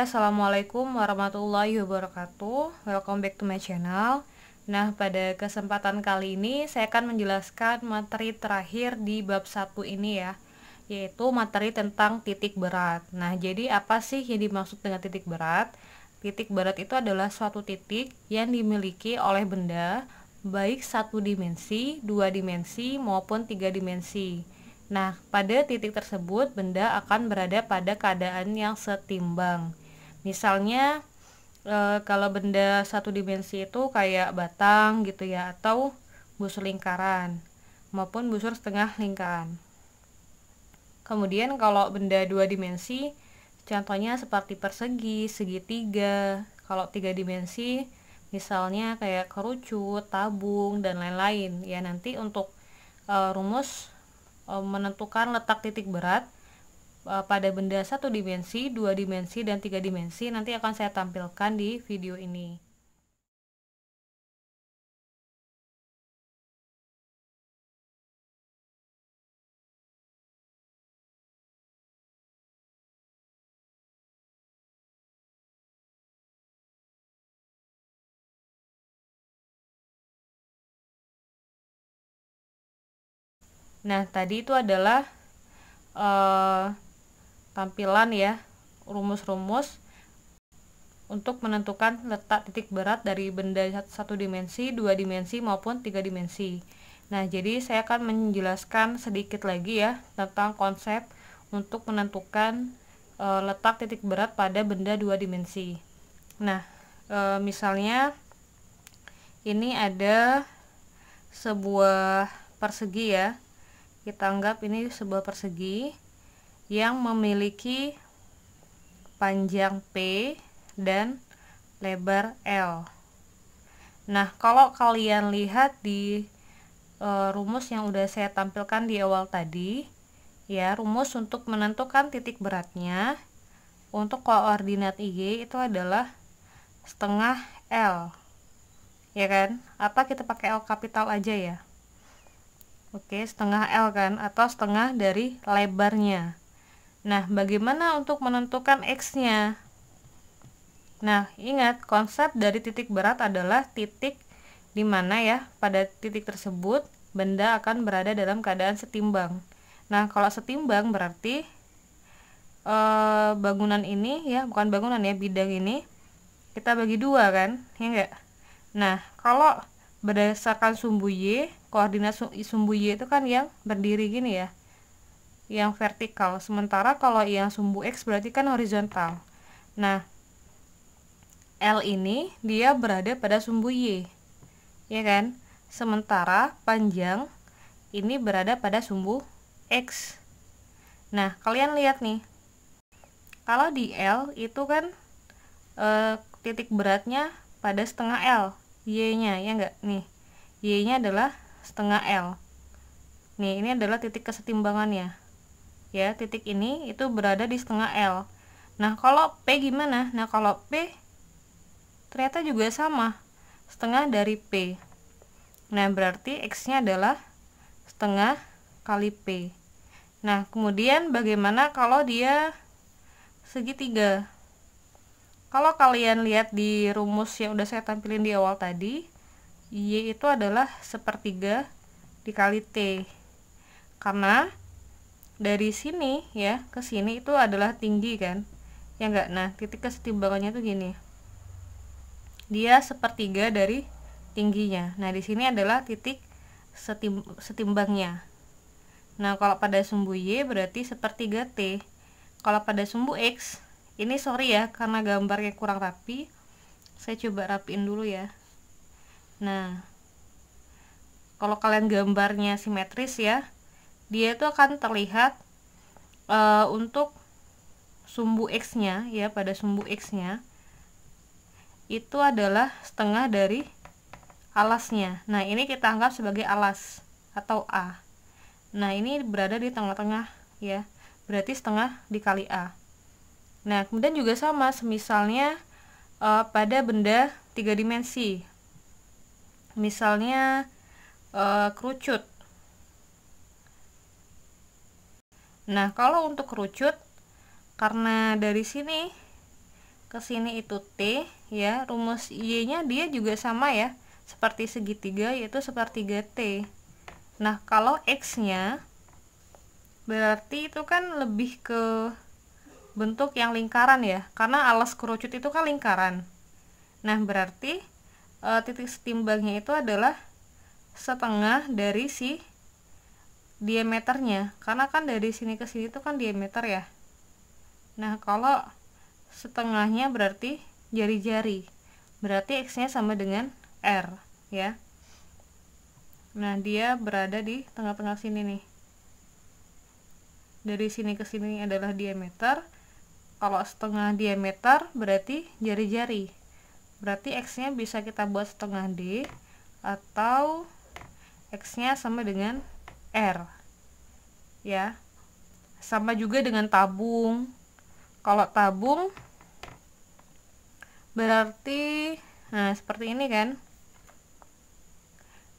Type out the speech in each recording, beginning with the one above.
Assalamualaikum warahmatullahi wabarakatuh. Welcome back to my channel. Nah, pada kesempatan kali ini saya akan menjelaskan materi terakhir di bab 1 ini ya, yaitu materi tentang titik berat. Nah, jadi apa sih yang dimaksud dengan titik berat? Titik berat itu adalah suatu titik yang dimiliki oleh benda baik satu dimensi, dua dimensi maupun tiga dimensi. Nah, pada titik tersebut benda akan berada pada keadaan yang setimbang. Misalnya kalau benda satu dimensi itu kayak batang gitu ya, atau busur lingkaran maupun busur setengah lingkaran. Kemudian kalau benda dua dimensi, contohnya seperti persegi, segitiga. Kalau tiga dimensi, misalnya kayak kerucut, tabung, dan lain-lain. Ya, nanti untuk rumus menentukan letak titik berat pada benda satu dimensi, dua dimensi, dan tiga dimensi nanti akan saya tampilkan di video ini. Nah, tadi itu adalah tampilan ya, rumus-rumus untuk menentukan letak titik berat dari benda satu dimensi, dua dimensi maupun tiga dimensi. Nah, jadi saya akan menjelaskan sedikit lagi ya tentang konsep untuk menentukan letak titik berat pada benda dua dimensi. Nah, misalnya ini ada sebuah persegi ya. Kita anggap ini sebuah persegi yang memiliki panjang P dan lebar L. Nah, kalau kalian lihat di rumus yang udah saya tampilkan di awal tadi, ya, rumus untuk menentukan titik beratnya untuk koordinat Y itu adalah setengah L, ya kan? Atau kita pakai L kapital aja ya. Oke, setengah L kan, atau setengah dari lebarnya. Nah, bagaimana untuk menentukan X-nya? Nah, ingat konsep dari titik berat adalah titik di mana ya, pada titik tersebut benda akan berada dalam keadaan setimbang. Nah, kalau setimbang berarti bangunan ini ya, bukan bangunan ya, bidang ini kita bagi dua kan, ya enggak? Nah, kalau berdasarkan sumbu Y, koordinat sumbu Y itu kan yang berdiri gini ya, yang vertikal, sementara kalau yang sumbu X berarti kan horizontal. Nah, L ini dia berada pada sumbu Y, ya kan? Sementara panjang ini berada pada sumbu X. Nah, kalian lihat nih, kalau di L itu kan titik beratnya pada setengah L, Y-nya ya enggak? Nih, Y-nya adalah setengah L. Nih, ini adalah titik kesetimbangannya. Ya, titik ini itu berada di setengah L. Nah, kalau P gimana? Nah, kalau P ternyata juga sama, setengah dari P. Nah, berarti X-nya adalah setengah kali P. Nah, kemudian bagaimana kalau dia segitiga? Kalau kalian lihat di rumus yang udah saya tampilin di awal tadi, Y itu adalah sepertiga dikali T. Karena dari sini ya ke sini itu adalah tinggi kan? Ya enggak? Nah, titik kesetimbangannya tuh gini. Dia sepertiga dari tingginya. Nah, di sini adalah titik setimbangnya. Nah, kalau pada sumbu Y berarti sepertiga T. Kalau pada sumbu X, ini sorry ya karena gambarnya kurang rapi, saya coba rapiin dulu ya. Nah, kalau kalian gambarnya simetris ya, dia itu akan terlihat untuk sumbu X-nya ya, pada sumbu X-nya itu adalah setengah dari alasnya. Nah, ini kita anggap sebagai alas atau A. Nah, ini berada di tengah-tengah ya, berarti setengah dikali A. Nah, kemudian juga sama semisalnya pada benda tiga dimensi, misalnya kerucut. Nah, kalau untuk kerucut, karena dari sini ke sini itu T ya. Rumus Y-nya dia juga sama ya, seperti segitiga, yaitu sepertiga T. Nah, kalau X-nya berarti itu kan lebih ke bentuk yang lingkaran ya, karena alas kerucut itu kan lingkaran. Nah, berarti titik setimbangnya itu adalah setengah dari si diameternya, karena kan dari sini ke sini itu kan diameter ya. Nah, kalau setengahnya berarti jari-jari, berarti X-nya sama dengan R ya. Nah, dia berada di tengah-tengah sini nih. Dari sini ke sini adalah diameter. Kalau setengah diameter berarti jari-jari, berarti X-nya bisa kita buat setengah D, atau X-nya sama dengan R ya. Sama juga dengan tabung. Kalau tabung berarti nah seperti ini kan.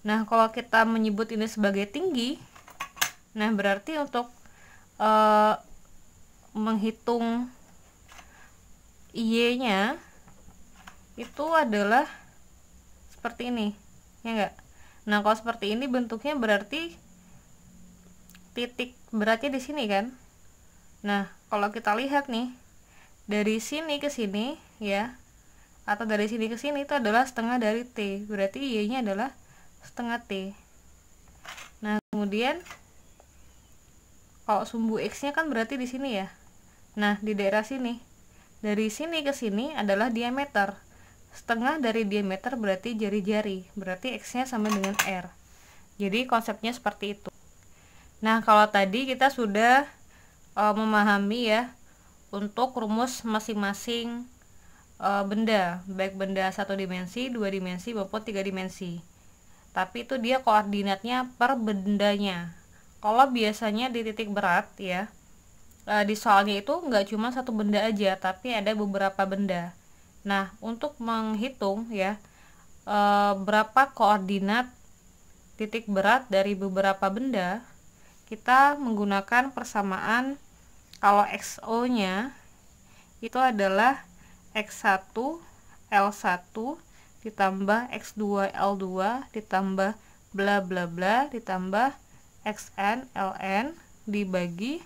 Nah, kalau kita menyebut ini sebagai tinggi, nah berarti untuk menghitung Y-nya itu adalah seperti ini ya enggak. Nah, kalau seperti ini bentuknya berarti titik beratnya di sini kan. Nah, kalau kita lihat nih, dari sini ke sini ya, atau dari sini ke sini itu adalah setengah dari T, berarti Y-nya adalah setengah T. Nah, kemudian kalau sumbu X-nya kan berarti di sini ya. Nah, di daerah sini, dari sini ke sini adalah diameter. Setengah dari diameter berarti jari-jari, berarti X-nya sama dengan R. Jadi konsepnya seperti itu. Nah, kalau tadi kita sudah memahami ya untuk rumus masing-masing benda, baik benda 1 dimensi, 2 dimensi maupun 3 dimensi. Tapi itu dia koordinatnya per bendanya. Kalau biasanya di titik berat ya, di soalnya itu nggak cuma satu benda aja, tapi ada beberapa benda. Nah, untuk menghitung ya berapa koordinat titik berat dari beberapa benda, kita menggunakan persamaan. Kalau XO-nya itu adalah X1 L1 ditambah X2 L2 ditambah bla bla bla ditambah XN LN dibagi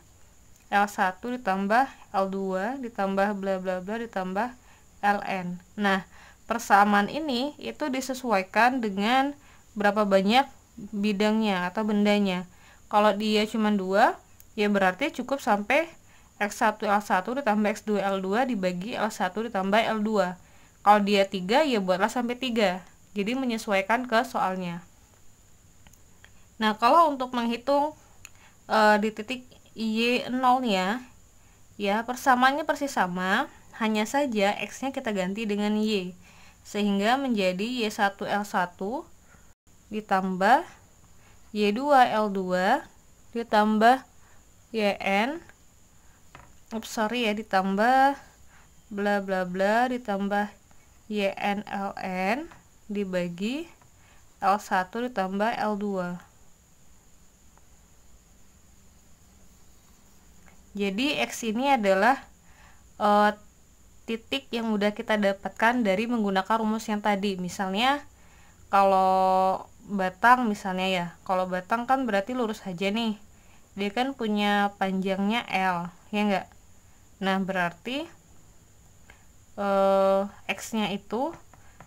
L1 ditambah L2 ditambah bla bla bla ditambah LN. Nah, persamaan ini itu disesuaikan dengan berapa banyak bidangnya atau bendanya. Kalau dia cuma 2, ya berarti cukup sampai X1 L1 ditambah X2 L2 dibagi L1 ditambah L2. Kalau dia 3, ya buatlah sampai 3. Jadi menyesuaikan ke soalnya. Nah, kalau untuk menghitung di titik Y0 nya, ya persamaannya persis sama, hanya saja X-nya kita ganti dengan Y, sehingga menjadi Y1 L1 ditambah Y2 L2 ditambah YN ditambah bla bla bla ditambah YN LN dibagi L1 ditambah L2. Jadi X ini adalah titik yang udah kita dapatkan dari menggunakan rumus yang tadi. Misalnya kalau batang misalnya ya, kalau batang kan berarti lurus aja nih, dia kan punya panjangnya L ya enggak. Nah, berarti X nya itu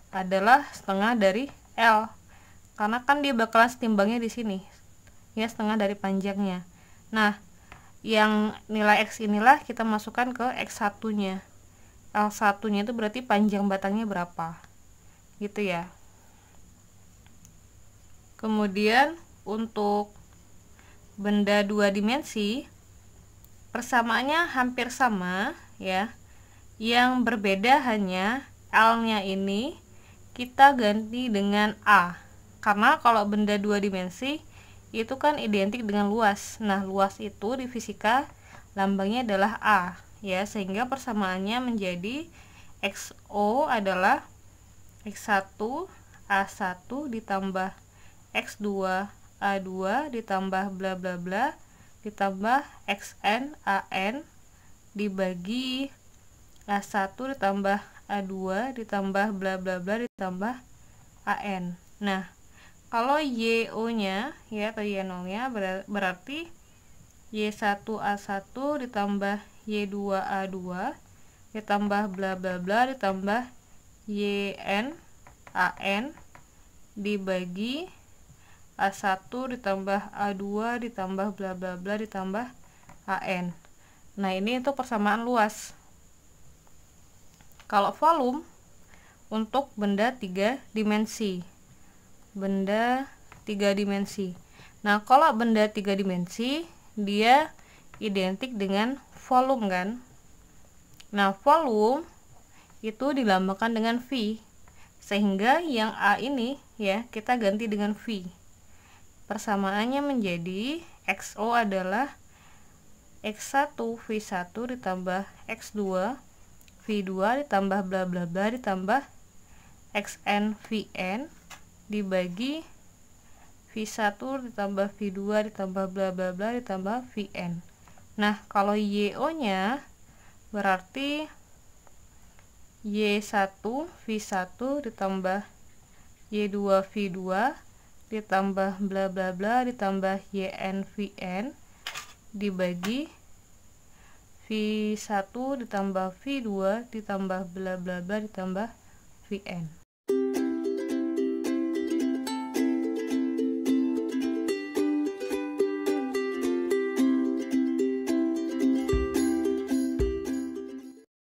adalah setengah dari L, karena kan dia bakalan setimbangnya di sini ya, setengah dari panjangnya. Nah, yang nilai X inilah kita masukkan ke X1 nya. L1 nya itu berarti panjang batangnya berapa gitu ya. Kemudian untuk benda 2 dimensi persamaannya hampir sama ya. Yang berbeda hanya L-nya ini kita ganti dengan A. Karena kalau benda 2 dimensi itu kan identik dengan luas. Nah, luas itu di fisika lambangnya adalah A ya, sehingga persamaannya menjadi XO adalah X1 A1 ditambah X2 A2 ditambah bla bla bla ditambah XN AN dibagi A1 ditambah A2 ditambah bla bla bla ditambah AN. Nah, kalau YO nya ya atau Y0 nya berarti Y1 A1 ditambah Y2 A2 ditambah bla bla bla ditambah YN AN dibagi A1 ditambah A2 ditambah bla bla bla ditambah AN. Nah, ini untuk persamaan luas. Kalau volume untuk benda 3 dimensi. Benda 3 dimensi. Nah, kalau benda 3 dimensi dia identik dengan volume kan. Nah, volume itu dilambangkan dengan V. Sehingga yang A ini ya kita ganti dengan V. Persamaannya menjadi XO adalah X1 V1 ditambah X2 V2 ditambah bla bla bla ditambah XN VN dibagi V1 ditambah V2 ditambah bla bla bla ditambah VN. Nah, kalau YO nya berarti Y1 V1 ditambah Y2 V2 ditambah bla bla bla ditambah YN VN dibagi V1 ditambah V2 ditambah bla bla bla ditambah VN.